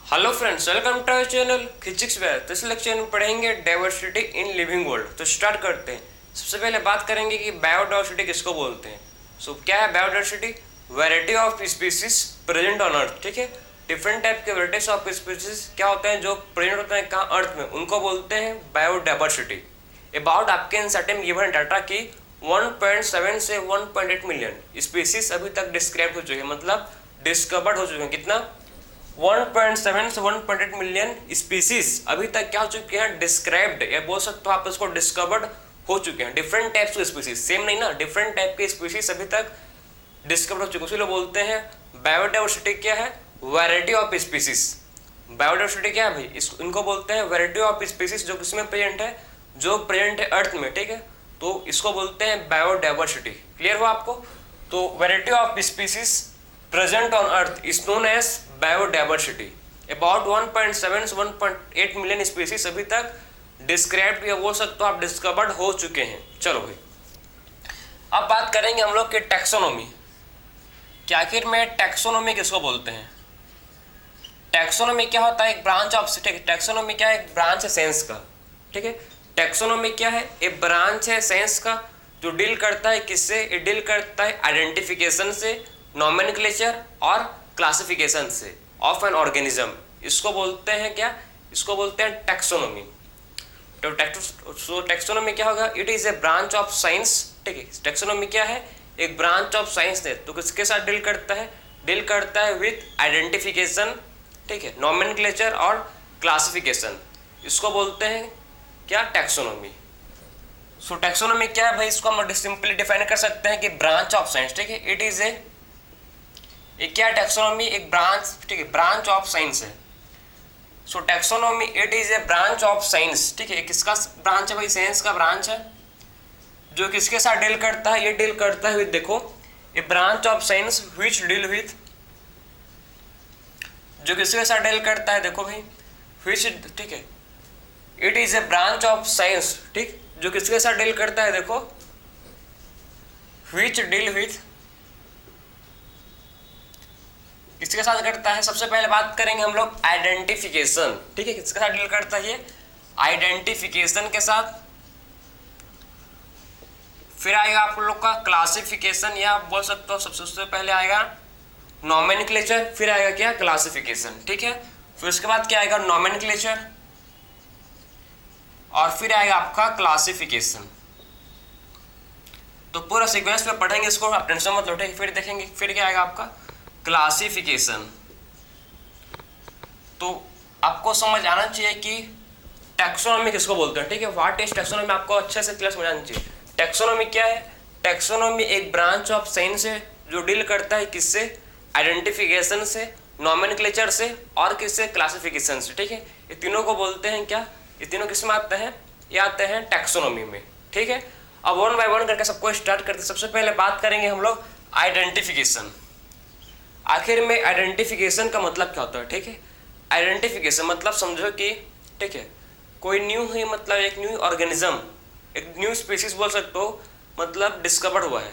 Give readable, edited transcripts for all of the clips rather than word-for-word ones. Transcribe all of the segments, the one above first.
Hello friends, welcome to our channel physics where. तो इस lecture में पढ़ेंगे डाइवर्सिटी इन लिविंग वर्ल्ड। तो स्टार्ट करते हैं। सबसे पहले बात करेंगे कि बायोडाइवर्सिटी किसको बोलते हैं। क्या है biodiversity? Variety of species present on earth. ठीक है, डिफरेंट टाइप के वैरायटीज ऑफ स्पीसीज क्या होते हैं जो प्रेजेंट होते हैं कहाँ अर्थ में, उनको बोलते हैं बायोडाइवर्सिटी। अबाउट आपके इन सर्टेन गिवन डाटा की 1.7 से 1.8 मिलियन स्पीसीज अभी तक डिस्क्राइब हो चुके हैं, मतलब डिस्कवर्ड हो चुके हैं। कितना? 1.7 से 1.8 मिलियन स्पीसीज अभी तक क्या हो चुके हैं? डिस्क्राइब्ड, या बोल सकते हो आप इसको डिस्कवर्ड हो चुके हैं। डिफरेंट टाइप्स के स्पीसीज, सेम नहीं ना, डिफरेंट टाइप के स्पीसीज अभी तक डिस्कवर्ड हो चुके हैं। इसलिए बोलते हैं बायोडाइवर्सिटी क्या है? Variety of species. बायोडाइवर्सिटी क्या है भाई? इनको बोलते हैं वैरायटी ऑफ स्पीसीज जो किसमें प्रेजेंट है, जो प्रेजेंट है अर्थ में। ठीक है, तो इसको बोलते हैं बायोडाइवर्सिटी। क्लियर हुआ आपको? तो variety of species present on earth is known as biodiversity. About 1.7 से 1.8 मिलियन स्पीसीज अभी तक डिस्क्राइब्ड, या बोल सकते हो आप डिस्कवर्ड हो चुके हैं। चलो भाई, अब बात करेंगे हम लोग की टैक्सोनॉमी कि आखिर में टैक्सोनॉमी किसको बोलते हैं। टैक्सोनॉमी क्या होता है? एक ब्रांच ऑफ, टैक्सोनॉमी क्या है? एक ब्रांच है साइंस का। ठीक है, टैक्सोनॉमी क्या है? एक ब्रांच है साइंस का जो डील करता है किससे? ये डील करता है आइडेंटिफिकेशन से, नॉमेनक्लेचर और क्लासिफिकेशन से ऑफ एन ऑर्गेनिज्म। इसको बोलते हैं क्या? इसको बोलते हैं टैक्सोनॉमी। तो टैक्सोनॉमी क्या होगा? It is a branch of science. ठीक है, टैक्सोनॉमी क्या है? एक ब्रांच ऑफ साइंस है। तो किसके साथ डील करता है? डील करता है विथ आइडेंटिफिकेशन, ठीक है, नॉमेनक्लेचर और क्लासिफिकेशन। इसको बोलते हैं क्या? टैक्सोनॉमी। सो टैक्सोनॉमी क्या है भाई? इसको हम सिंपली डिफाइन कर सकते हैं कि ब्रांच ऑफ साइंस। ठीक है, इट इज ए क्या? टैक्सोनॉमी एक ब्रांच, ठीक है, ब्रांच ऑफ साइंस है। So taxonomy it is a branch of science. ठीक है, किसका ब्रांच है भाई? साइंस का ब्रांच है जो किसके साथ डील करता है? ये डील करता है विद, देखो, a branch of science which deal with, जो किसके साथ डील करता है? देखो भाई, व्हिच, ठीक है, it is a branch of science, ठीक, जो किसके साथ डील करता है? देखो, व्हिच डील विथ, किसके साथ करता है? सबसे पहले बात करेंगे हम लोग आइडेंटिफिकेशन। ठीक है, किसके साथ डील करता है? ये आइडेंटिफिकेशन के साथ। फिर आएगा आप लोग का क्लासिफिकेशन, या बोल सकते हो सबसे पहले आएगा नॉमेनक्लेचर, फिर आएगा क्या? क्लासिफिकेशन। ठीक है, फिर उसके बाद क्या आएगा? नॉमेनक्लेचर, और फिर आएगा आपका क्लासिफिकेशन। तो पूरा सीक्वेंस में पढ़ेंगे इसको, आप टेंशन मत लो। फिर देखेंगे फिर क्या आएगा आपका? क्लासिफिकेशन। तो आपको समझ आना चाहिए कि टैक्सोनॉमी किसको बोलते हैं। ठीक है, व्हाट इज टैक्सोनॉमी, आपको अच्छे से क्लियर समझ आना चाहिए। टैक्सोनॉमी क्या है? टैक्सोनॉमी एक ब्रांच ऑफ साइंस है जो डील करता है किससे? आइडेंटिफिकेशन से, नॉमेनक्लेचर से और किससे? क्लासिफिकेशन से। ठीक है, ये तीनों को बोलते हैं क्या? ये तीनों किस में आते हैं? ये आते हैं टैक्सोनॉमी में। ठीक है, अब वन बाय वन करके सबको स्टार्ट करते हैं। सबसे पहले बात करेंगे हम लोग आइडेंटिफिकेशन। आखिर में आइडेंटिफिकेशन का मतलब क्या होता है? ठीक है, आइडेंटिफिकेशन मतलब समझो कि, ठीक है, कोई न्यू ही, मतलब एक न्यू ऑर्गेनिज्म, एक न्यू स्पीसीज बोल सकते हो, मतलब डिस्कवर्ड हुआ है।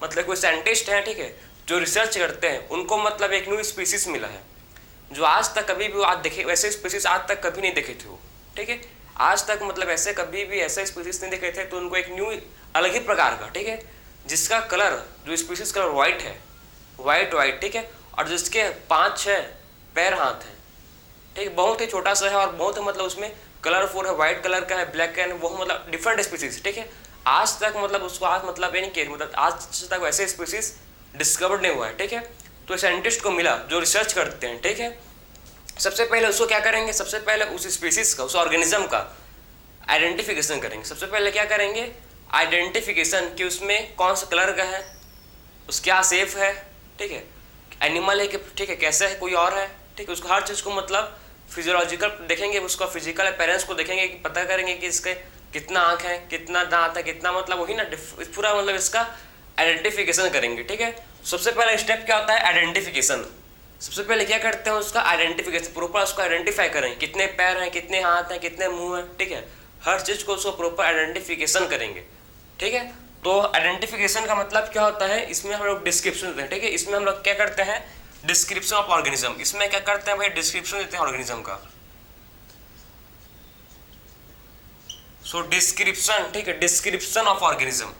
मतलब कोई साइंटिस्ट है, ठीक है, जो रिसर्च करते हैं, उनको मतलब एक न्यू स्पीसीज मिला है जो आज तक कभी भी आज देखे, वैसे स्पीसीज आज तक कभी नहीं देखे थे वो। ठीक है, आज तक मतलब ऐसे कभी भी ऐसे स्पीसीज नहीं देखे थे, तो उनको एक न्यू अलग ही प्रकार का, ठीक है, जिसका कलर, जो स्पीसीज कलर वाइट है, वाइट, ठीक है, और जिसके 5-6 पैर हाथ हैं, ठीक, बहुत ही छोटा सा है और बहुत ही मतलब उसमें कलरफुल है, वाइट कलर का है, ब्लैक का है, वो मतलब डिफरेंट स्पीसीज। ठीक है, आज तक मतलब उसको आज मतलब ये नहीं कि मतलब आज तक वैसे स्पीसीज डिस्कवर्ड नहीं हुआ है। ठीक है, तो साइंटिस्ट को मिला जो रिसर्च करते हैं। ठीक है, सबसे पहले उसको क्या करेंगे? सबसे पहले उस स्पीसीज का, उस ऑर्गेनिज्म का आइडेंटिफिकेशन करेंगे। सबसे पहले क्या करेंगे? आइडेंटिफिकेशन कि उसमें कौन सा कलर का है, उसका क्या शेप है, ठीक है, एनिमल है कि, ठीक है, कैसा है, कोई और है, ठीक है, उसको हर चीज़ को मतलब फिजियोलॉजिकल देखेंगे, उसका फिजिकल अपेयरेंस को देखेंगे, कि पता करेंगे कि इसके कितना आँख है, कितना दांत है, कितना मतलब वही ना पूरा मतलब इसका आइडेंटिफिकेशन करेंगे। ठीक है, सबसे पहला स्टेप क्या होता है? आइडेंटिफिकेशन। सबसे पहले क्या करते हैं? उसका आइडेंटिफिकेशन, प्रॉपर उसको आइडेंटिफाई करेंगे, कितने पैर हैं, कितने हाथ हैं, कितने मुंह हैं, ठीक है, हर चीज़ को उसको प्रॉपर आइडेंटिफिकेशन करेंगे। ठीक है, तो आइडेंटिफिकेशन का मतलब क्या होता है? इसमें हम लोग डिस्क्रिप्शन देते हैं। ठीक है, इसमें हम लोग क्या करते हैं? डिस्क्रिप्शन ऑफ ऑर्गेनिज्म, इसमें क्या करते हैं भाई, डिस्क्रिप्शन देते हैं ऑर्गेनिज्म का। सो डिस्क्रिप्शन, ठीक है, डिस्क्रिप्शन ऑफ ऑर्गेनिज्म।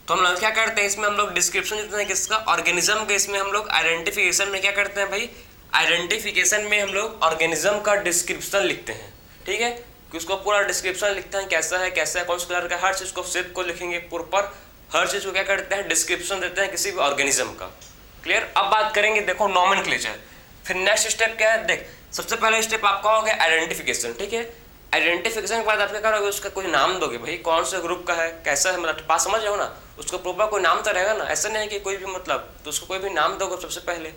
तो हम लोग क्या करते हैं इसमें, हम लोग डिस्क्रिप्शन देते हैं किसका, ऑर्गेनिज्म का। इसमें हम लोग आइडेंटिफिकेशन में क्या करते हैं भाई, आइडेंटिफिकेशन में हम लोग ऑर्गेनिज्म का डिस्क्रिप्शन लिखते हैं, ठीक है, कि उसको पूरा डिस्क्रिप्शन लिखते हैं, कैसा है कौन सा कलर का, हर चीज़ को शेप को लिखेंगे प्रॉपर, हर चीज़ को क्या करते हैं डिस्क्रिप्शन देते हैं किसी भी ऑर्गेनिज्म का। क्लियर। अब बात करेंगे देखो नोमेनक्लेचर। फिर नेक्स्ट स्टेप क्या है, देख सबसे पहला स्टेप आपका हो गया आइडेंटिफिकेशन, ठीक है। आइडेंटिफिकेशन के बाद आप क्या करोगे, उसका कोई नाम दोगे भाई, कौन से ग्रुप का है, कैसा है, मतलब बात समझ रहे हो ना, उसको प्रॉपर कोई नाम तो रहेगा ना, ऐसा नहीं है कि कोई भी मतलब, तो उसको कोई भी नाम दोगे सबसे पहले।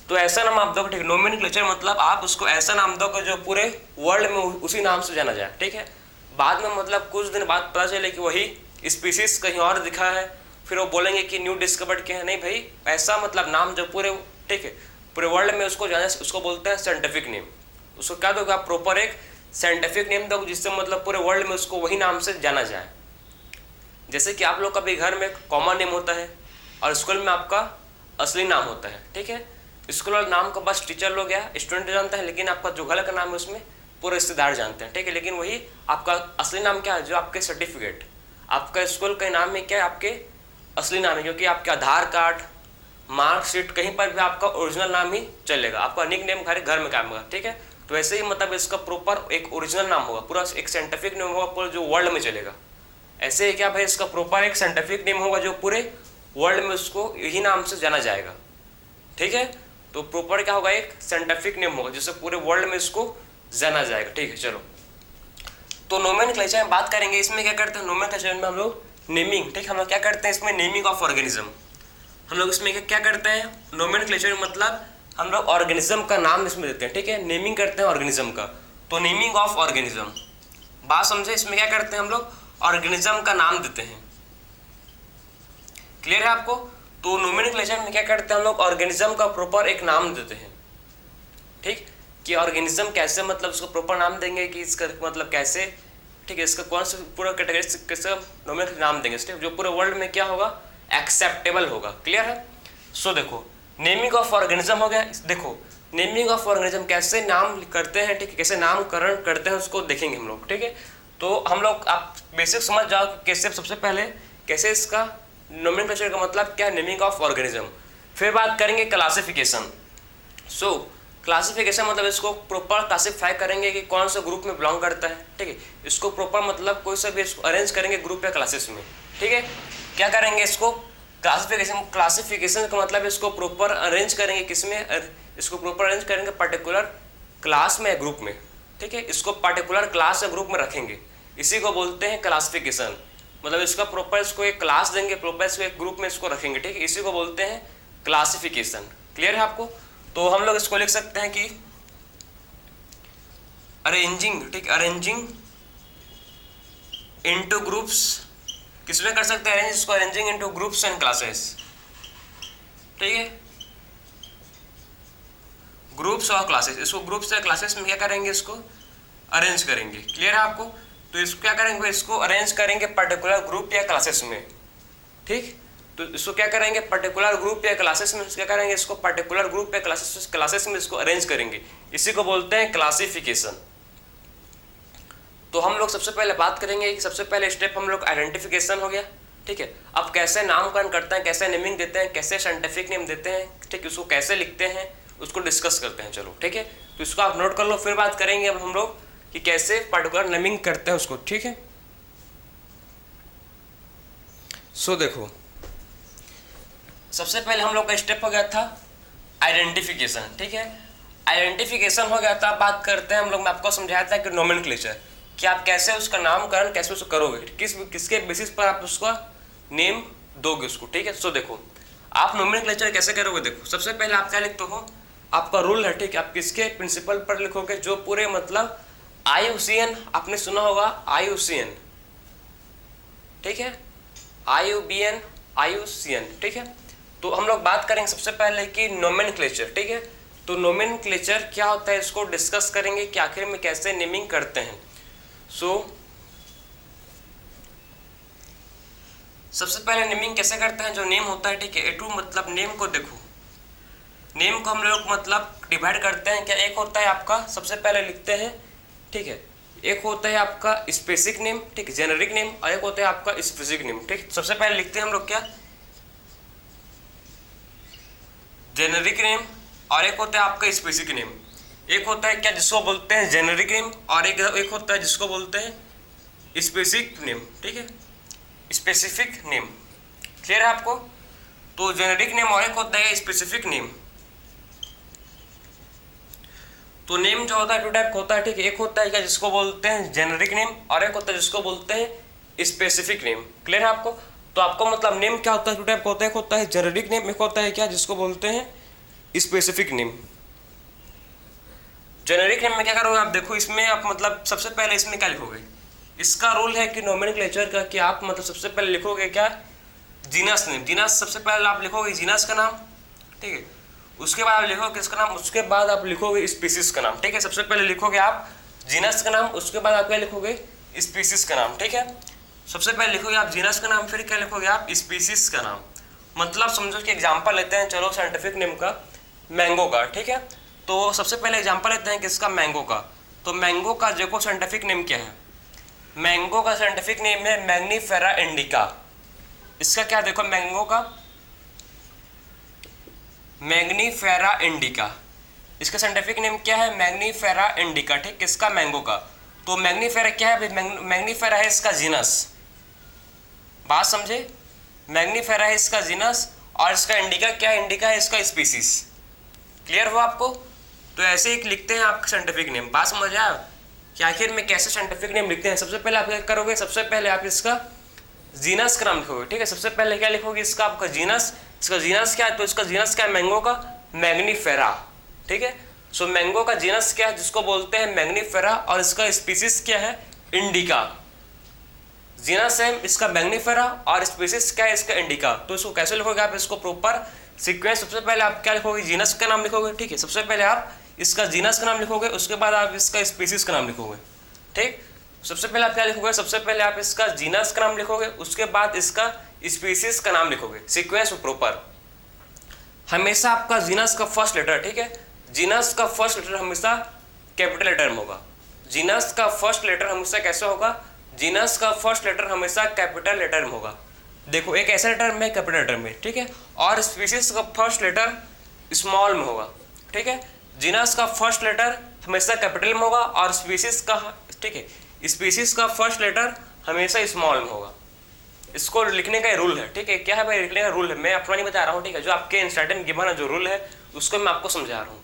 तो ऐसा नाम आप दोगे, ठीक है। नोमेनक्लेचर मतलब आप उसको ऐसा नाम दोगे जो पूरे वर्ल्ड में उसी नाम से जाना जाए, ठीक है। बाद में मतलब कुछ दिन बाद पता चले कि वही स्पीसीज कहीं और दिखा है, फिर वो बोलेंगे कि न्यू डिस्कवर्ड किया है, नहीं भाई, ऐसा मतलब नाम जो पूरे, ठीक है, पूरे वर्ल्ड में उसको जाना, उसको बोलते हैं साइंटिफिक नेम। उसको क्या दोगे आप, प्रॉपर एक साइंटिफिक नेम दोगे जिससे मतलब पूरे वर्ल्ड में उसको वही नाम से जाना जाए। जैसे कि आप लोग का भी घर में कॉमन नेम होता है और स्कूल में आपका असली नाम होता है, ठीक है। स्कूल वाला नाम का बस टीचर लोग या स्टूडेंट जानता है, लेकिन आपका जो घर का नाम है उसमें पूरे रिश्तेदार जानते हैं, ठीक है। लेकिन वही आपका असली नाम क्या है, जो आपके सर्टिफिकेट, आपका स्कूल के नाम में क्या है, आपके असली नाम है, क्योंकि आपके आधार कार्ड, मार्कशीट, कहीं पर भी आपका ओरिजिनल नाम ही चलेगा, आपका निक नेम घर में काम होगा, ठीक है। तो वैसे ही मतलब इसका प्रॉपर एक ओरिजिनल नाम होगा, पूरा एक साइंटिफिक नेम होगा पूरा जो वर्ल्ड में चलेगा। ऐसे ही क्या भाई, इसका प्रॉपर एक साइंटिफिक नेम होगा जो पूरे वर्ल्ड में उसको यही नाम से जाना जाएगा, ठीक है। तो प्रॉपर क्या होगा, एक साइंटिफिक नेम होगा जिससे पूरे वर्ल्ड में इसको जाना जाएगा, ठीक है। चलो, तो नोमेनक्लेचर में बात करेंगे। इसमें क्या करते हैं, नोमेनक्लेचर में हम लोग नेमिंग, ठीक, हम लोग क्या करते हैं इसमें, नेमिंग ऑफ ऑर्गेनिज्म। हम लोग इसमें क्या करते हैं, नोमेनक्लेचर मतलब हम लोग ऑर्गेनिज्म का नाम इसमें देते हैं, ठीक है, नेमिंग करते हैं ऑर्गेनिज्म का। तो नेमिंग ऑफ ऑर्गेनिज्म, बात समझे, इसमें क्या करते हैं हम लोग ऑर्गेनिज्म का नाम देते हैं। क्लियर है आपको। तो नोमेनक्लेचर में क्या करते हैं हम लोग ऑर्गेनिज्म का प्रॉपर एक नाम देते हैं, ठीक, कि ऑर्गेनिज्म कैसे, मतलब उसको प्रॉपर नाम देंगे कि इसका मतलब कैसे, ठीक है, इसका कौन सा पूरा कैटेगरी कैसे नोमेनक्लेचर नाम देंगे, ठीक, जो पूरे वर्ल्ड में क्या होगा, एक्सेप्टेबल होगा। क्लियर है। सो देखो नेमिंग ऑफ ऑर्गेनिज्म हो गया। देखो नेमिंग ऑफ ऑर्गेनिज्म कैसे नाम करते हैं, ठीक है, कैसे नामकरण करते हैं उसको देखेंगे हम लोग, ठीक है। तो हम लोग आप बेसिक समझ जाओ कि कैसे, सबसे पहले कैसे इसका नोमेनक्लेचर का मतलब क्या है, नेमिंग ऑफ ऑर्गेनिज्म। फिर बात करेंगे क्लासिफिकेशन। सो क्लासिफिकेशन मतलब इसको प्रॉपर क्लासिफाई करेंगे कि कौन सा ग्रुप में बिलोंग करता है, ठीक है। इसको प्रॉपर मतलब कोई सा भी इसको अरेंज करेंगे ग्रुप या क्लासेस में, ठीक है। क्या करेंगे इसको क्लासिफिकेशन का मतलब इसको प्रॉपर अरेंज करेंगे किसमें, इसको प्रॉपर अरेंज करेंगे पर्टिकुलर क्लास में या ग्रुप में, ठीक है। इसको पर्टिकुलर क्लास या ग्रुप में रखेंगे, इसी को बोलते हैं क्लासिफिकेशन। मतलब इसका प्रॉपर इसको एक क्लास देंगे, प्रॉपर इसको एक ग्रुप में इसको रखेंगे, ठीक है, इसी को बोलते हैं क्लासिफिकेशन। क्लियर है आपको। तो हम लोग इसको लिख सकते हैं कि अरेंजिंग, ठीक, अरेंजिंग इनटू ग्रुप्स, किसमें कर सकते हैं अरेंज, इसको arranging into groups and classes, ठीक है, ग्रुप्स और क्लासेस। इसको ग्रुप्स या क्लासेस में क्या करेंगे, इसको अरेंज करेंगे। क्लियर है आपको। तो इसको क्या करेंगे, इसको अरेंज करेंगे पर्टिकुलर ग्रुप या क्लासेस में, ठीक। तो इसको क्या करेंगे, पर्टिकुलर ग्रुप या क्लासेस में क्या करेंगे, इसको पर्टिकुलर ग्रुप या क्लासेस में इसको अरेंज करेंगे, इसी को बोलते हैं क्लासिफिकेशन। तो हम लोग सबसे पहले बात करेंगे कि सबसे पहले स्टेप हम लोग आइडेंटिफिकेशन हो गया, ठीक है। अब कैसे नामकरण करते हैं, कैसे नेमिंग देते हैं, कैसे साइंटिफिक नेम देते हैं, ठीक, उसको कैसे लिखते हैं उसको डिस्कस करते हैं। चलो ठीक है, तो इसको आप नोट कर लो। फिर बात करेंगे अब हम लोग कि कैसे पर्टिकुलर नेमिंग करते हैं उसको, ठीक है। सो देखो सबसे पहले हम लोग का स्टेप हो गया था आइडेंटिफिकेशन, ठीक है। आइडेंटिफिकेशन हो गया था। बात करते हैं हम लोग, मैं आपको समझाया था कि नोमेनक्लेचर, कि आप कैसे उसका नामकरण कैसे उसको करोगे, किसके बेसिस पर आप उसका नेम दोगे उसको, ठीक है। सो देखो आप नोमेनक्लेचर कैसे करोगे, देखो सबसे पहले आप क्या लिखते हो, आपका रूल है, ठीक है। आप किसके प्रिंसिपल पर लिखोगे, जो पूरे मतलब IUCN, आपने सुना होगा IUCN, ठीक है, IUBN IUCN, ठीक है। तो हम लोग बात करेंगे सबसे पहले कि नोमेनक्लेचर, ठीक है। तो नोमेनक्लेचर क्या होता है, इसको डिस्कस करेंगे कि आखिर में कैसे नेमिंग करते हैं। सो सबसे पहले नेमिंग कैसे करते हैं, जो नेम होता है, ठीक है, ए टू मतलब नेम को देखो, नेम को हम लोग मतलब डिवाइड करते हैं क्या, एक होता है आपका, सबसे पहले लिखते हैं, ठीक है, एक होता है आपका स्पेसिफिक नेम, ठीक है, जेनेरिक नेम, और एक होता है आपका स्पेसिफिक नेम, ठीक। सबसे पहले लिखते हैं हम लोग क्या, जेनेरिक नेम, और एक होता है आपका स्पेसिफिक नेम। एक होता है क्या जिसको बोलते हैं जेनेरिक नेम, और एक होता है जिसको बोलते हैं स्पेसिफिक नेम, ठीक है, स्पेसिफिक नेम। क्लियर है आपको? तो जेनेरिक नेम और एक होता है स्पेसिफिक नेम। तो नेम जो होता है टू टाइप होता है, ठीक है, एक होता है क्या जिसको बोलते हैं जेनेरिक नेम, और एक होता है जिसको बोलते हैं स्पेसिफिक नेम। क्लियर है आपको? तो आपको मतलब नेम क्या होता है, टू टाइप होता है, एक होता है जेनेरिक नेम, एक होता है क्या जिसको बोलते हैं स्पेसिफिक नेम। जेनेरिक नेम में क्या करोगे आप, देखो इसमें आप मतलब सबसे पहले इसमें क्या लिखोगे, इसका रूल है कि नोमेनक्लेचर का, कि आप मतलब सबसे पहले लिखोगे क्या, जीनस नेम। जीनस सबसे पहले आप लिखोगे जीनस का नाम, ठीक है, उसके बाद आप लिखोगे किसका नाम, उसके बाद आप लिखोगे स्पीसीज का नाम, ठीक है। सबसे पहले लिखोगे आप जीनस का नाम, उसके बाद आप क्या लिखोगे, स्पीसीज का नाम, ठीक है। सबसे पहले लिखोगे आप जीनस का नाम, फिर क्या लिखोगे आप, स्पीसीज का नाम। मतलब समझो कि एग्जांपल लेते हैं, चलो साइंटिफिक नेम का, मैंगो का, ठीक है। तो सबसे पहले एग्जांपल लेते हैं किसका, मैंगो का। तो मैंगो का देखो साइंटिफिक नेम क्या है, मैंगो का साइंटिफिक नेम है मैग्नीफेरा इंडिका। इसका क्या देखो, मैंगो का मैग्नीफेरा इंडिका, इसका साइंटिफिक नेम क्या है, मैग्नीफेरा इंडिका, ठीक, किसका, मैंगो का। तो मैग्नीफेरा क्या है, मैग्नीफेरा है इसका जीनस, बात समझे, मैग्नीफेरा है इसका जीनस, और इसका इंडिका क्या है, इंडिका है इसका स्पीसीज। क्लियर हुआ आपको? तो ऐसे ही लिखते हैं आपका साइंटिफिक नेम। बात समझ आया कि आखिर में कैसे साइंटिफिक नेम लिखते हैं। सबसे पहले आप क्या करोगे, सबसे पहले आप इसका जीनस का नाम लिखोगे, ठीक है। सबसे पहले क्या लिखोगे, इसका आपका जीनस, इसका जीनस क्या है, तो इसका जीनस क्या है, मैंगो का मैग्नीफेरा, ठीक है। सो मैंगो का जीनस क्या है, जिसको बोलते हैं मैग्नीफेरा, और इसका स्पीसीज क्या है, इंडिका। जीनस है इसका मैग्नीफेरा और स्पीसीज क्या है इसका इंडिका। तो इसको कैसे लिखोगे आप, इसको प्रॉपर सीक्वेंस, सबसे पहले आप क्या लिखोगे, जीनस का नाम लिखोगे, ठीक है। सबसे पहले आप इसका जीनस का नाम लिखोगे, उसके बाद आप इसका स्पीसीज का नाम लिखोगे, ठीक। सबसे पहले आप क्या लिखोगे, सबसे पहले आप इसका जीनस का नाम लिखोगे, उसके बाद इसका स्पीसीज का नाम लिखोगे, सीक्वेंस प्रॉपर। हमेशा आपका जीनस का फर्स्ट लेटर, ठीक है, जीनस का फर्स्ट लेटर हमेशा कैपिटल लेटर में होगा। जीनस का फर्स्ट लेटर हमेशा कैसे होगा, जीनस का फर्स्ट लेटर हमेशा कैपिटल लेटर में होगा। देखो एक ऐसा लेटर में कैपिटल लेटर में, ठीक है, और स्पीसीज का फर्स्ट लेटर स्मॉल में होगा, ठीक है। जीनस का फर्स्ट लेटर हमेशा कैपिटल में होगा, और स्पीसीज का, ठीक है, स्पीसीज का फर्स्ट लेटर हमेशा स्मॉल में होगा। इसको लिखने का रूल है, ठीक है। क्या है भाई, लिखने का रूल है, मैं अपना नहीं बता रहा हूँ, ठीक है, जो आपके इंस्टार्ट में गिवन है जो रूल है उसको मैं आपको समझा रहा हूँ,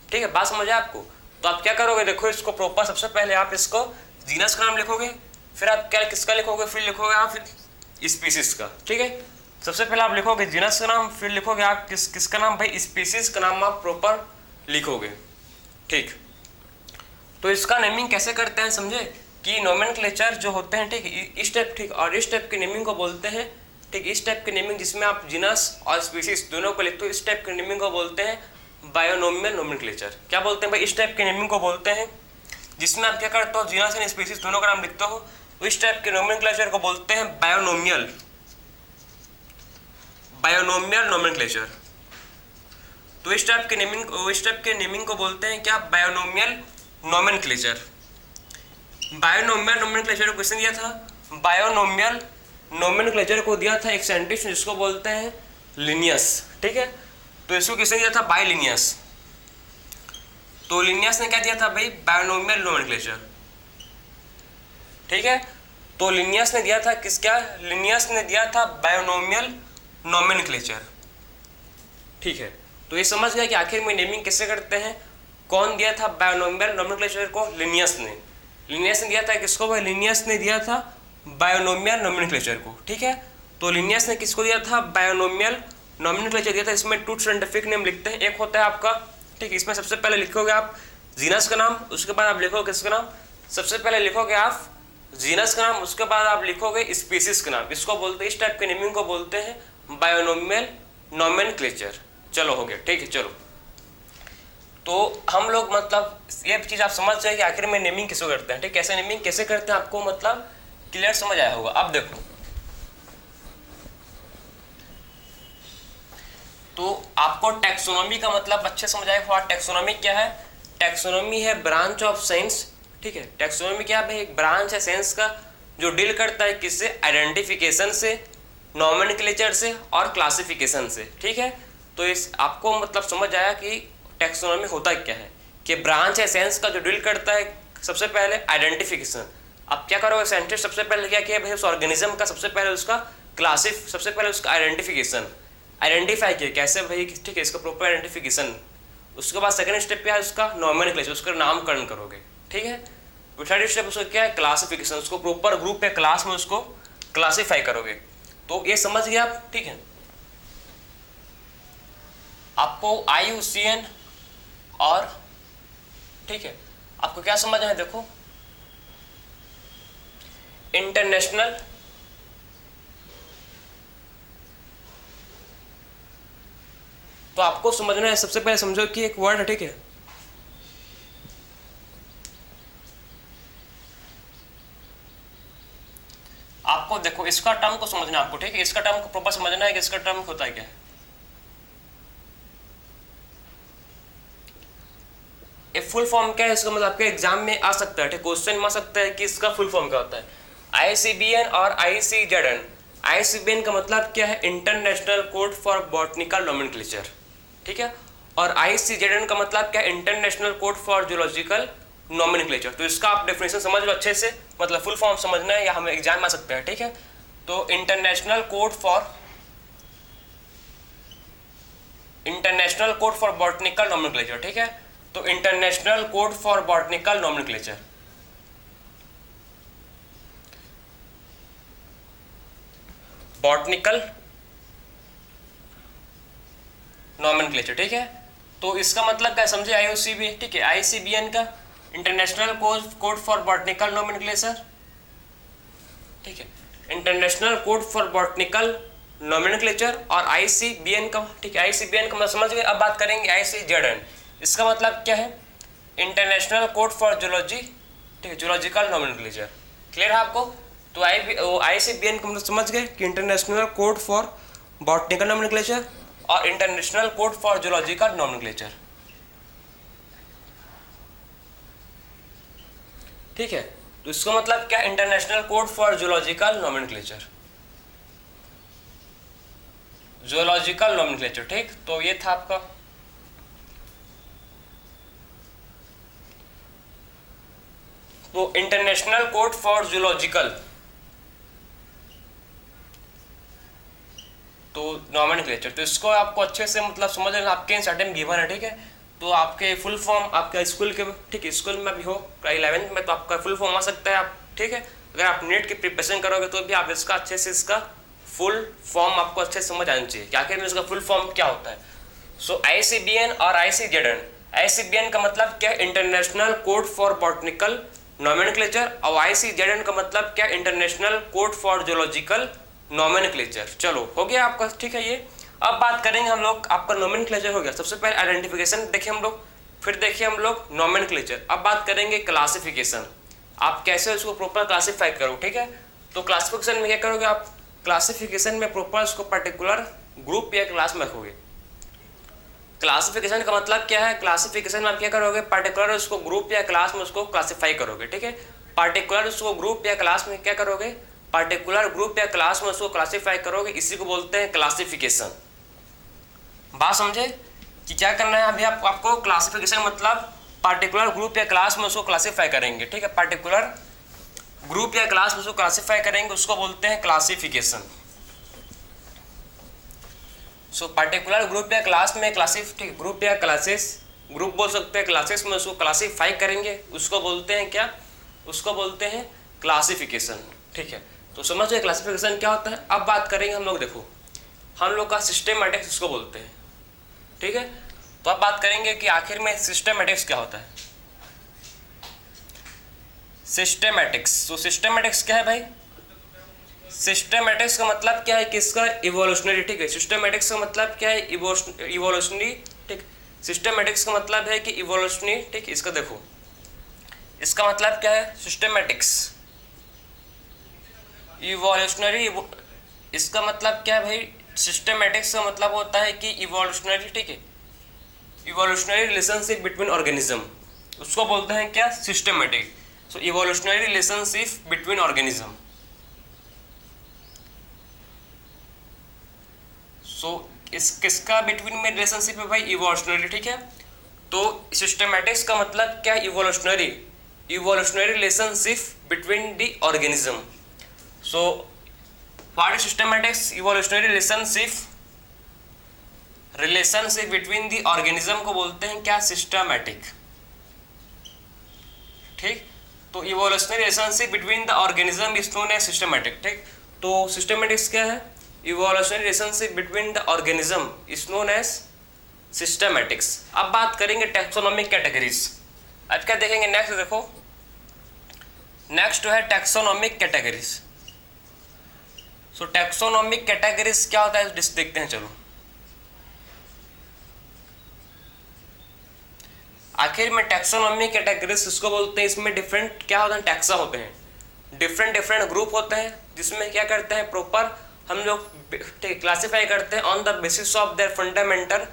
ठीक है। बात समझ आए आपको? तो आप क्या करोगे, देखो इसको प्रॉपर, सबसे पहले आप इसको जीनस का नाम लिखोगे, फिर आप क्या किसका लिखोगे, फिर लिखोगे आप फिर स्पीसीज का, ठीक है। सबसे पहले आप लिखोगे जीनस का नाम, फिर लिखोगे आप किसका नाम, भाई स्पीसीज का नाम आप प्रॉपर लिखोगे, ठीक। तो इसका नेमिंग कैसे करते हैं समझे, कि नोमेनक्लेचर जो होते हैं, ठीक, इस टाइप, ठीक, और इस टाइप की नेमिंग को बोलते हैं, ठीक, इस टाइप की नेमिंग जिसमें आप जीनस और स्पीसीज दोनों को लिखते हो, इस टाइप की नेमिंग को बोलते हैं बायोनोमियल नोमेनक्लेचर। क्या बोलते हैं भाई, इस टाइप की नेमिंग को बोलते हैं जिसमें आप क्या करते हो, जीनस एंड स्पीसीज दोनों का नाम लिखते हो, तो इस टाइप के नोमेनक्लेचर को बोलते हैं बायोनोमियल नोमेनक्लेचर। तो इस टाइप के नेमिंग को बोलते हैं क्या, बायोनोमियल नोमेनक्लेचर। बायोनोमियल नोमेनक्लेचर को किसने दिया था, बायोनोमियल नोमेनक्लेचर को दिया था एक साइंटिस्ट जिसको बोलते हैं लिनियस, ठीक है। तो इसको किसने दिया था, बाय लिनियस। तो लिनियस ने क्या दिया था भाई, बायोनोमियल नोमेनक्लेचर, ठीक है। तो लिनियस ने दिया था लिनियस ने दिया था बायोनोमियल नोमेनक्लेचर, ठीक है। तो ये समझ गया कि आखिर में नेमिंग कैसे करते हैं। कौन दिया था बायोनोमियल नोमेनक्लेचर को, लिनियस ने दिया था किसको भाई, लिनियस ने दिया था बायोनोमियल नोमेनक्लेचर को, ठीक है। तो लिनियस ने किसको दिया था, बायोनोमियल नोमेनक्लेचर दिया था। इसमें टू साइंटिफिक नेम लिखते हैं, एक होता है आपका, ठीक, इसमें सबसे पहले लिखोगे आप जीनस का नाम, उसके बाद आप लिखोगे किसका नाम, सबसे पहले लिखोगे आप जीनस का नाम, उसके बाद आप लिखोगे स्पीसीज का नाम। इसको बोलते हैं, इस टाइप के नेमिंग को बोलते हैं बायोनोमियल नोमेनक्लेचर। चलो हो गया, ठीक है। चलो तो हम लोग मतलब ये चीज़ आप समझ जाए कि आखिर में नेमिंग किसको करते हैं, ठीक, कैसे नेमिंग कैसे करते हैं, आपको मतलब क्लियर समझ आया होगा। अब देखो तो आपको टैक्सोनॉमी का मतलब अच्छे समझ आए हुआ। टैक्सोनॉमी क्या है? टैक्सोनॉमी है ब्रांच ऑफ साइंस, ठीक है। टैक्सोनॉमी क्या है? एक ब्रांच है साइंस का जो डील करता है किससे? आइडेंटिफिकेशन से, नॉमेनक्लेचर से और क्लासिफिकेशन से, ठीक है। तो इस आपको मतलब समझ आया कि टैक्सोनॉमी होता क्या है, कि ब्रांच है साइंस का जो डील करता है सबसे पहले आइडेंटिफिकेशन। आप क्या करोगे? साइंटिस्ट सबसे पहले क्या किया भाई? उस ऑर्गेनिज्म का सबसे पहले उसका सबसे पहले उसका आइडेंटिफिकेशन, आइडेंटिफाई किया कैसे भाई, ठीक है, इसका प्रॉपर आइडेंटिफिकेशन। उसके बाद सेकंड स्टेप क्या है? उसका नॉमेनक्लेचर, उसका नामकरण करोगे, ठीक है। थर्ड स्टेप उसका क्या है? क्लासिफिकेशन, उसको प्रॉपर ग्रुप या क्लास में उसको क्लासीफाई करोगे। तो ये समझ गए आप, ठीक है। आपको IUCN और, ठीक है, आपको क्या समझना है? देखो, इंटरनेशनल तो आपको समझना है, सबसे पहले समझो कि एक वर्ड है, ठीक है। आपको देखो इसका टर्म को समझना है आपको, ठीक है। इसका टर्म को प्रॉपर समझना है कि इसका टर्म होता है क्या है। ये फुल फॉर्म क्या है इसका? मतलब आपके एग्जाम में आ सकता है, ठीक, क्वेश्चन में आ सकता है कि इसका फुल फॉर्म क्या होता है। ICBN और ICZN। ICBN का मतलब क्या है? International code for botanical nomenclature, ठीक है। और ICZN का मतलब क्या है? International code for zoological nomenclature. तो इसका आप डेफिनेशन समझ लो अच्छे से, मतलब फुल फॉर्म समझना है या हमें एग्जाम में आ सकता है, ठीक है। तो international code for botanical nomenclature, ठीक है। तो international code for botanical nomenclature, botanical nomenclature, ठीक है। तो इसका मतलब क्या समझे? IUCN, ठीक है, ICBN का international code for botanical nomenclature, ठीक है, international code for botanical nomenclature. और ICBN का, ठीक है, ICBN का मतलब समझ गए। अब बात करेंगे ICZN। इसका मतलब क्या है? इंटरनेशनल कोड फॉर जूलॉजी, ठीक है, जूलॉजिकल नोमेनक्लेचर। क्लियर है आपको? तो ICBN का मतलब समझ गए कि international code for botanical nomenclature और international code for zoological nomenclature, ठीक है। तो इसका मतलब क्या? International code for zoological nomenclature, zoological nomenclature, ठीक। तो ये था आपका। तो इंटरनेशनल कोड फॉर जूलॉजिकल तो नोमेनक्लेचर, तो इसको आपको अच्छे से मतलब समझ लेना, आपके इंसर्टेन गिवन है, ठीक है। तो आपके फुल फॉर्म आपका स्कूल के, ठीक है, स्कूल में भी हो 11th में, तो आपका फुल फॉर्म आ सकता है, आप, ठीक है। अगर आप नेट की प्रिपरेशन करोगे तो भी आप इसका अच्छे से, इसका फुल फॉर्म आपको अच्छे से समझ आना चाहिए कि आखिर में इसका फुल फॉर्म क्या होता है। सो ICBN और ICZN। ICBN का मतलब क्या? International code for botanical nomenclature. और ICZN का मतलब क्या? International code for zoological nomenclature. चलो हो गया आपका, ठीक है। ये अब बात करेंगे हम लोग, आपका नोमेनक्लेचर हो गया। सबसे पहले आइडेंटिफिकेशन देखें हम लोग, फिर देखिए हम लोग नोमेनक्लेचर। अब बात करेंगे क्लासिफिकेशन, आप कैसे उसको प्रॉपर क्लासीफाई करो, ठीक है। तो क्लासिफिकेशन में क्या करोगे आप? क्लासिफिकेशन में प्रॉपर उसको पर्टिकुलर ग्रुप या क्लास में रखोगे। क्लासिफिकेशन का मतलब क्या है? क्लासिफिकेशन में आप क्या करोगे? पर्टिकुलर उसको ग्रुप या क्लास में उसको क्लासीफाई करोगे, ठीक है। पर्टिकुलर उसको ग्रुप या क्लास में क्या करोगे? पर्टिकुलर ग्रुप या क्लास में उसको क्लासीफाई करोगे, इसी को बोलते हैं क्लासिफिकेशन। बात समझे कि क्या करना है? अभी आपको क्लासिफिकेशन मतलब पर्टिकुलर ग्रुप या क्लास में उसको क्लासीफाई करेंगे, ठीक है। पर्टिकुलर ग्रुप या क्लास में उसको क्लासीफाई करेंगे, उसको बोलते हैं क्लासिफिकेशन। सो पर्टिकुलर ग्रुप या क्लास में ठीक, ग्रुप या क्लासेस, ग्रुप बोल सकते हैं, क्लासेस में उसको क्लासीफाई करेंगे, उसको बोलते हैं क्या? उसको बोलते हैं क्लासिफिकेशन, ठीक है। तो समझ गए क्लासिफिकेशन क्या होता है। अब बात करेंगे हम लोग, देखो हम लोग का सिस्टेमैटिक्स इसको बोलते हैं, ठीक है। तो अब बात करेंगे कि आखिर में सिस्टेमैटिक्स क्या होता है। सिस्टेमैटिक्स, तो सिस्टेमैटिक्स क्या है भाई? सिस्टेमैटिक्स का मतलब क्या है? किसका? इवोल्यूशनरी, ठीक है। सिस्टेमैटिक्स का मतलब क्या है? इवोल्यूशनरी, ठीक। सिस्टेमैटिक्स का मतलब है कि इवोल्यूशनरी, ठीक। इसका देखो, इसका मतलब क्या है? सिस्टेमैटिक्स इवोल्यूशनरी, इसका मतलब क्या है भाई? सिस्टमैटिक्स का मतलब होता है कि इवोल्यूशनरी, ठीक है, इवोल्यूशनरी रिलेशनशिप बिटवीन ऑर्गेनिज्म, उसको बोलते हैं क्या, सिस्टमैटिक। सो इवोल्यूशनरी रिलेशनशिप बिटवीन ऑर्गेनिज्म। सो इस किसका बिटवीन में रिलेशनशिप है भाई, इवोल्यूशनरी, ठीक है। तो सिस्टमैटिक्स का मतलब क्या, evolutionary, evolutionary relationship between the organism. So what is systematics, evolutionary relationship between the organism को बोलते हैं क्या, सिस्टमैटिक, ठीक। तो evolutionary relationship between the organism is known as systematic, ठीक। तो सिस्टमैटिक्स क्या है, evolutionary relationship between the organism is known as systematics. अब बात करेंगे टैक्सोनॉमिक कैटेगरीज। आज क्या देखेंगे, नेक्स्ट देखो, नेक्स्ट है टैक्सोनॉमिक कैटेगरीज। सो टैक्सोनॉमिक कैटेगरीज क्या होता है देखते हैं, चलो। आखिर में टैक्सोनॉमिक कैटेगरीज इसको बोलते हैं, इसमें डिफरेंट क्या होता है, टैक्सा होते हैं, डिफरेंट डिफरेंट ग्रुप होते हैं, जिसमें क्या करते हैं, प्रॉपर हम लोग क्लासीफाई करते हैं on the basis of there fundamental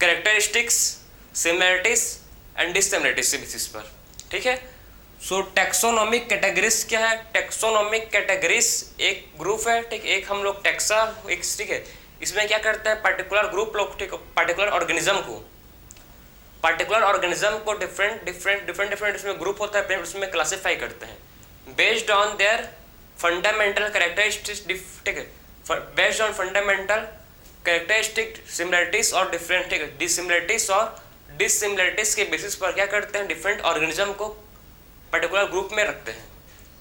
characteristics, similarities and dissimilarities के बेसिस पर, ठीक है। सो टैक्सोनॉमिक कैटेगरीज क्या है, टैक्सोनॉमिक कैटेगरीज एक ग्रुप है, ठीक, एक हम लोग टैक्सा एक, ठीक है। इसमें क्या करते हैं, पर्टिकुलर ग्रुप लोग, ठीक, पर्टिकुलर ऑर्गेनिज्म को डिफरेंट इसमें ग्रुप होता है, उसमें क्लासीफाई करते हैं based on their fundamental characteristics, ठीक है, based on fundamental characteristic, similarities और डिफरेंट, ठीक है, डिसिमिलरिटीज और डिसिमिलरिटीज के बेसिस पर क्या करते हैं, डिफरेंट ऑर्गेनिज्म को पर्टिकुलर ग्रुप में रखते हैं।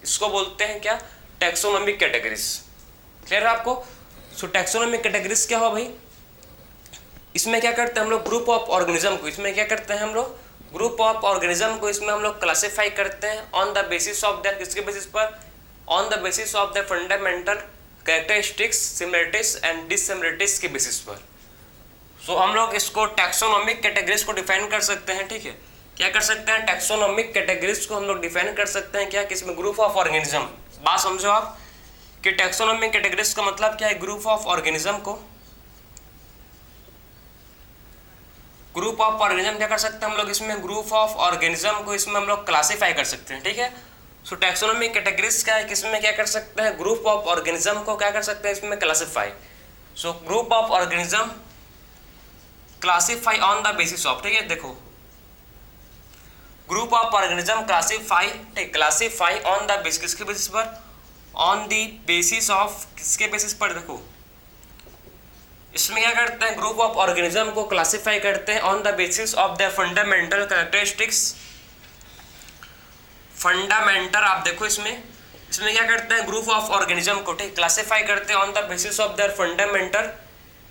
इसको बोलते हैं क्या, टैक्सोनॉमिक कैटेगरीज। क्लियर है आपको। सो टैक्सोनॉमिक कैटेगरीज क्या हो भाई, इसमें क्या करते हैं हम लोग, ग्रुप ऑफ ऑर्गेनिज्म को, इसमें क्या करते हैं हम लोग, ग्रुप ऑफ ऑर्गेनिज्म को इसमें हम लोग क्लासीफाई करते हैं on the basis of that, किसके बेसिस पर, on the basis of the fundamental characteristics, similarities and dissimilarities के बेसिस पर। सो हम लोग इसको टैक्सोनॉमिक कैटेगरीज को डिफाइन कर सकते हैं, ठीक है। क्या कर सकते हैं, टैक्सोनॉमिक कैटेगरीज को हम लोग डिफाइन कर सकते हैं क्या, किसमें, ग्रुप ऑफ ऑर्गेनिज्म। बात समझो आप कि टैक्सोनॉमिक कैटेगरीज का मतलब क्या है, ग्रुप ऑफ ऑर्गेनिज्म को, ग्रुप ऑफ ऑर्गेनिज्म क्या कर सकते हैं हम लोग, इसमें ग्रुप ऑफ ऑर्गेनिज्म को इसमें हम लोग क्लासीफाई कर सकते हैं, ठीक है। सो टैक्सोनॉमिक कैटेगरीज क्या है, किसमें क्या कर सकते हैं, ग्रुप ऑफ ऑर्गेनिज्म को क्या कर सकते हैं, इसमें classify. So group of organism classify on the basis of, ठीक है, देखो, group of organism classify on the basis, किसके बेसिस पर, ऑन द बेसिस ऑफ, किसके बेसिस पर, देखो इसमें क्या करते हैं, ग्रुप ऑफ ऑर्गेनिज्म को क्लासीफाई करते हैं on the basis of the fundamental characteristics, fundamental, आप देखो इसमें क्या करते हैं, ग्रुप ऑफ ऑर्गेनिज्म को, ठीक, क्लासीफाई करते हैं on the basis of there fundamental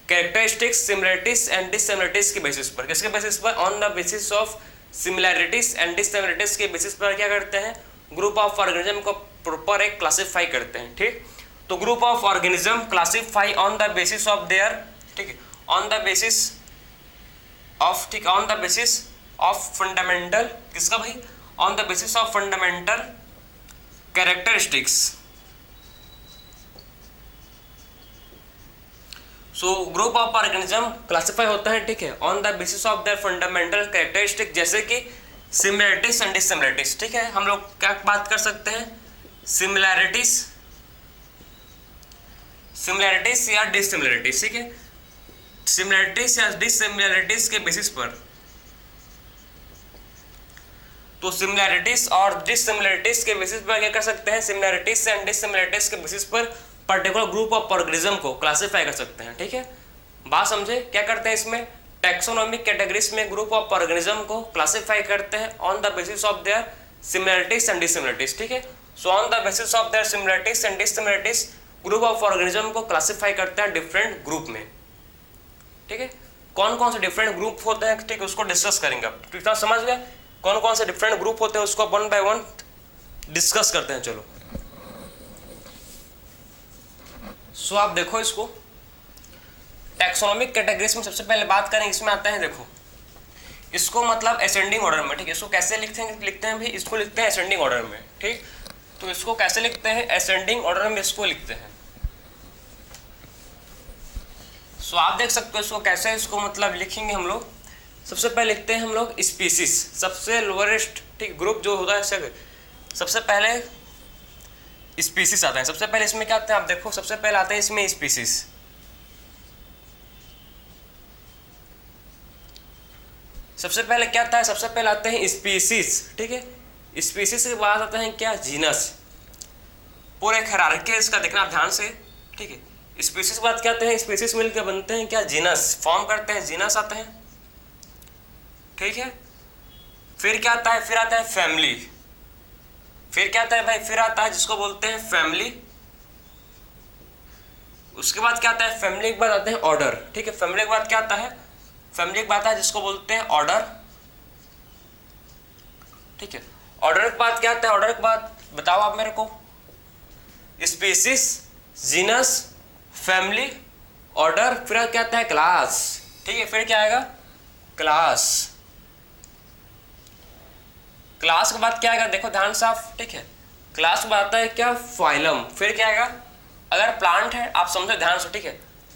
characteristics, similarities and dissimilarities के बेसिस पर, किसके बेसिस पर, on the basis of similarities and dissimilarities के बेसिस पर क्या करते हैं, ग्रुप ऑफ ऑर्गेनिज्म को प्रॉपर एक क्लासीफाई करते हैं, ठीक। तो group of organism classify on the basis of there, ठीक है, ऑन द बेसिस ऑफ, ठीक, on the basis of fundamental, किसका भाई, on the basis of fundamental characteristics. So group of organism classify होता है, ठीक है, on the basis of there fundamental characteristic, जैसे कि सिमिलरिटीज एंड डिसिमिलरिटीज, ठीक है। हम लोग क्या बात कर सकते हैं, सिमिलरिटीज या डिसिमिलरिटीज, ठीक है, सिमिलरिटीज या डिसिमिलरिटीज के बेसिस पर। तो सिमिलरिटीज और डिसिमिलरिटीज के बेसिस पर क्या कर सकते हैं, सिमिलरिटीज एंड डिसिमिलरिटीज के बेसिस पर पर्टिकुलर ग्रुप ऑफ ऑर्गेनिज्म को क्लासीफाई कर सकते हैं, ठीक है। बात समझे, क्या करते हैं इसमें, टैक्सोनॉमिक कैटेगरीज में ग्रुप ऑफ ऑर्गेनिज्म को क्लासीफाई करते हैं on the basis of there similarities and dissimilarities, ठीक है। So on the basis of there similarities and dissimilarities group of organism को क्लासीफाई करते हैं डिफरेंट ग्रुप में, ठीक है। कौन कौन से डिफरेंट ग्रुप होते हैं, ठीक है, उसको डिस्कस करेंगे। अब कितना समझ गया, कौन कौन से डिफरेंट ग्रुप होते हैं, उसको वन बाय वन डिस्कस करते हैं, चलो। सो आप देखो इसको, टैक्सोनॉमिक कैटेगरीज में सबसे पहले बात करें, इसमें आता है, देखो इसको मतलब असेंडिंग ऑर्डर में, ठीक है। इसको कैसे लिखते हैं भाई, इसको लिखते हैं असेंडिंग ऑर्डर में, ठीक। तो इसको कैसे लिखते हैं, असेंडिंग ऑर्डर में इसको लिखते हैं। सो आप देख सकते हो इसको कैसे, इसको मतलब लिखेंगे हम लोग। सबसे पहले लिखते हैं हम लोग स्पीसीज, सबसे लोअरेस्ट ठीक ग्रुप जो होता है, सबसे पहले स्पीसीज आता है। सबसे पहले इसमें क्या आता है आप देखो, सबसे पहले आता है इसमें स्पीसीज। सबसे पहले क्या आता है, सबसे पहले आते हैं स्पीसीज, ठीक है। स्पीसीज के बाद आता है क्या, जीनस। पूरे एक हायरार्की है इसका, देखना आप ध्यान से, ठीक है। स्पीसीज के बाद क्या आते हैं, स्पीसीज मिलकर बनते हैं क्या, जीनस, फॉर्म करते हैं, जीनस आते हैं, ठीक है। फिर क्या आता है, फिर आता है फैमिली। फिर क्या आता है भाई, फिर आता है जिसको बोलते हैं फैमिली। उसके बाद क्या आता है, फैमिली के बाद आते हैं ऑर्डर, ठीक है। फैमिली के बाद क्या आता है, फैमिली के बाद आता है जिसको बोलते हैं ऑर्डर, ठीक है। ऑर्डर के बाद क्या आता है, ऑर्डर के बाद बताओ आप मेरे को, स्पीसीज, जीनस, फैमिली, ऑर्डर, फिर क्या आता है क्लास, ठीक है। फिर क्या आएगा, क्लास। क्लास के बाद क्या आएगा, देखो ध्यान साफ, ठीक है। क्लास के बाद आता है क्या, फाइलम। फिर क्या आएगा, अगर प्लांट है आप समझो ध्यान से, ठीक है।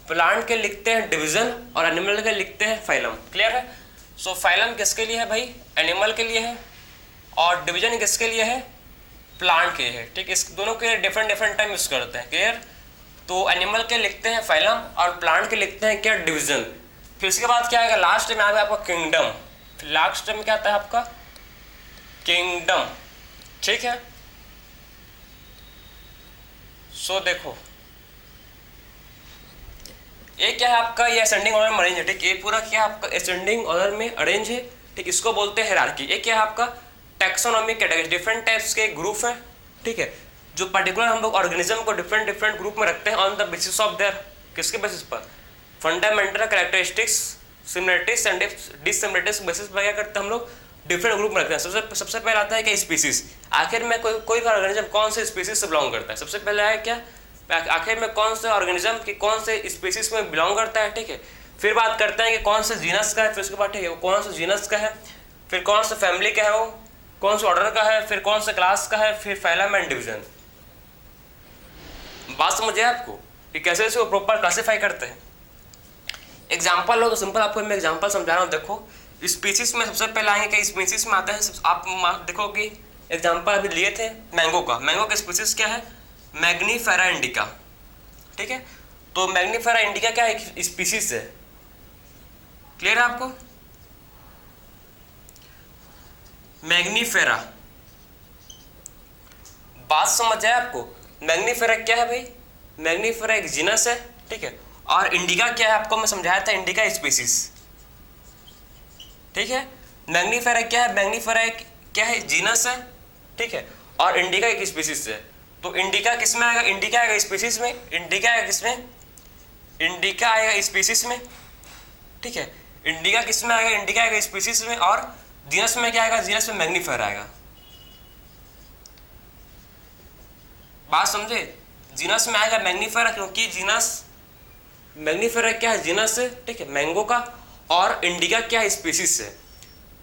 प्लांट के लिखते हैं डिवीजन और एनिमल के लिखते हैं फाइलम, क्लियर है। सो फाइलम किसके लिए है भाई, एनिमल के लिए है, और डिवीजन किसके लिए है, प्लांट के है, ठीक है। इस दोनों के डिफरेंट टाइम यूज करते हैं, क्लियर। तो एनिमल के लिखते हैं फाइलम और प्लांट के लिखते हैं क्या, डिवीजन। फिर इसके बाद क्या आएगा, लास्ट में आएगा आपका किंगडम। फिर लास्ट में क्या आता है आपका, किंगडम, ठीक है। सो देखो ये क्या है आपका, ये असेंडिंग ऑर्डर में अरेंज है, ठीक। ये पूरा क्या आपका असेंडिंग ऑर्डर में अरेंज है, ठीक। इसको बोलते हैं हायरार्की। ये क्या है आपका, टैक्सोनॉमिक कैटेगरी, डिफरेंट टाइप्स के ग्रुप है, ठीक है। जो पर्टिकुलर हम लोग ऑर्गेनिज्म को डिफरेंट ग्रुप में रखते हैं on the basis of their, किसके बेसिस पर, fundamental characteristics, similarities and dissimilarities basis पर क्या करते हैं हम लोग, डिफरेंट ग्रुप में रखते हैं। सबसे पहले आता है क्या, स्पीसीज। आखिर में कोई भी ऑर्गेनिज्म कौन से स्पीसीज से बिलोंग करता है, सबसे पहले आया क्या, आखिर में कौन से ऑर्गेनिज्म की कौन से स्पीसीज में बिलोंग करता है, ठीक है। फिर बात करते हैं कि कौन से जीनस का है, फिर उसके बाद ठीक है वो कौन से जीनस का है, फिर कौन से फैमिली का है, वो कौन से ऑर्डर का है, फिर कौन से क्लास का है, फिर फाइलम एंड डिवीजन। बात समझे आपको कि कैसे इसको प्रॉपर क्लासीफाई करते हैं। एग्जाम्पल लो तो सिंपल आपको मैं एग्जाम्पल समझा रहा हूँ। देखो स्पीसीज में सबसे पहले आएंगे, कई स्पीसीज में आते हैं, आप देखो कि एग्जाम्पल अभी लिए थे मैंगो का। मैंगो का स्पीसीज क्या है, मैग्नीफेरा इंडिका, ठीक है। तो मैग्नीफेरा इंडिका क्या है, स्पीसीज है, क्लियर है आपको। मैग्नीफेरा, बात समझ आए आपको। मैग्नीफेरा क्या है भाई, मैग्नीफेरा एक जीनस है, ठीक है। और इंडिका क्या है, आपको मैं समझाया था, इंडिका स्पीसीज, ठीक है। मैग्नीफेरा क्या है, मैग्नीफेरा एक क्या है, जीनस है, ठीक है। और इंडिका एक स्पीसीज है। तो इंडिका किस में आएगा, इंडिका आएगा स्पीसीज में, इंडिका आएगा किसमें, इंडिका आएगा स्पीसीज में, ठीक है। इंडिका किस में आएगा, इंडिका आएगा स्पीसीज में, और जीनस में क्या आएगा, जीनस में मैग्नीफेरा आएगा। बात समझे, जीनस में आएगा मैग्नीफेरा, क्योंकि जीनस मैग्नीफेरा क्या है, जीनस है, ठीक है, मैंगो का, और इंडिका क्या है, स्पीसीज है।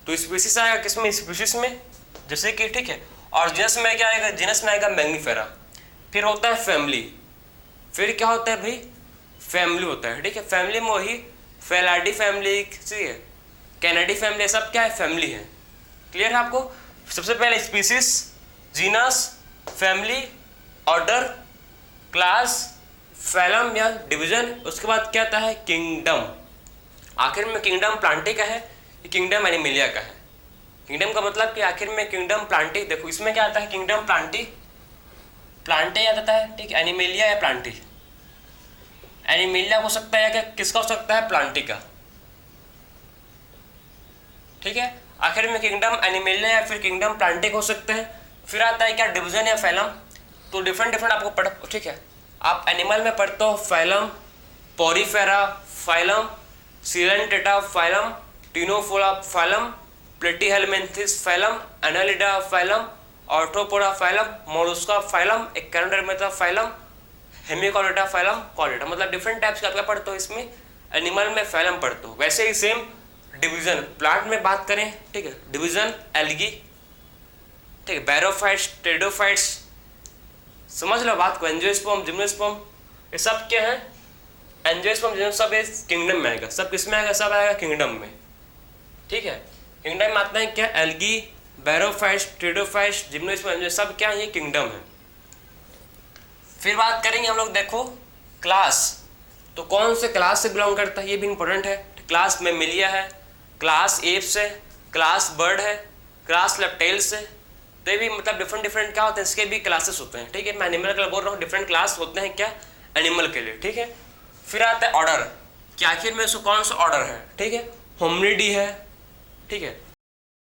तो स्पीसीज आएगा किसमें, स्पीसीज में, जैसे कि, ठीक है। और जीनस में क्या आएगा, जीनस में आएगा मैग्नीफेरा। फिर होता है फैमिली। फिर क्या होता है भाई, फैमिली होता है, ठीक है। फैमिली में वही फेलाडी फैमिली, कैनेडी फैमिली, सब क्या है, फैमिली है, क्लियर है आपको। सबसे पहले species, genus, family, order, class, phellum या डिवीजन। उसके बाद क्या आता है, किंगडम। आखिर में किंगडम प्लांटी का है, किंगडम एनिमिलिया का है। किंगडम का मतलब कि आखिर में किंगडम प्लांटी, देखो इसमें क्या आता है, किंगडम प्लांटी, प्लांटे याद आता है, ठीक है। एनिमिलिया या प्लांटी, एनिमिलिया हो सकता है या किसका हो सकता है, प्लांटी का, ठीक है। आखिर में किंगडम एनिमिलिया या फिर किंगडम प्लांटी हो सकते हैं। फिर आता है क्या, डिवीजन या फैलम। तो डिफरेंट आपको पढ़, ठीक है। आप एनिमल में पढ़ते हो phylum, Porifera phylum, Coelenterata phylum, Ctenophora phylum, Platyhelminthes phylum, Annelida phylum, Arthropoda phylum, Mollusca phylum, Echinodermata phylum, Hemichordata phylum, Chordata. मतलब डिफरेंट टाइप्स का क्या पढ़ते हो इसमें, एनिमल में फाइलम पढ़ते हो। वैसे ही सेम डिवीजन प्लांट में बात करें, ठीक है, डिवीजन एल्गी, ठीक है, बैरोफाइट्स, टेडोफाइट्स, समझ लो बात को, एंजियोस्पर्म, जिम्नोस्पर्म, ये सब क्या है, एंजियोस्पर्म सब इस किंगडम में आएगा। सब किस में आएगा? सब आएगा किंगडम में। ठीक है, किंगडम में आते हैं क्या? एल्गी, बैरोफाइट्स, ट्रिडोफाइट्स, जिम्नोस्पर्म, सब क्या है? ये किंगडम है। फिर बात करेंगे हम लोग, देखो क्लास, तो कौन से क्लास से बिलोंग करता है ये भी इंपॉर्टेंट है। क्लास मैमेलिया है, क्लास एप्स है, क्लास बर्ड है, क्लास लेप्टेल्स है। तो ये भी मतलब डिफरेंट डिफरेंट क्या होते हैं, इसके भी क्लासेस होते हैं। ठीक है, मैं एनिमल के लिए बोल रहा हूँ, डिफरेंट क्लास होते हैं क्या? एनिमल के लिए। ठीक है, फिर आता है ऑर्डर कि आखिर में उसको कौन सा ऑर्डर है। ठीक है, होमिनिडी है, ठीक है,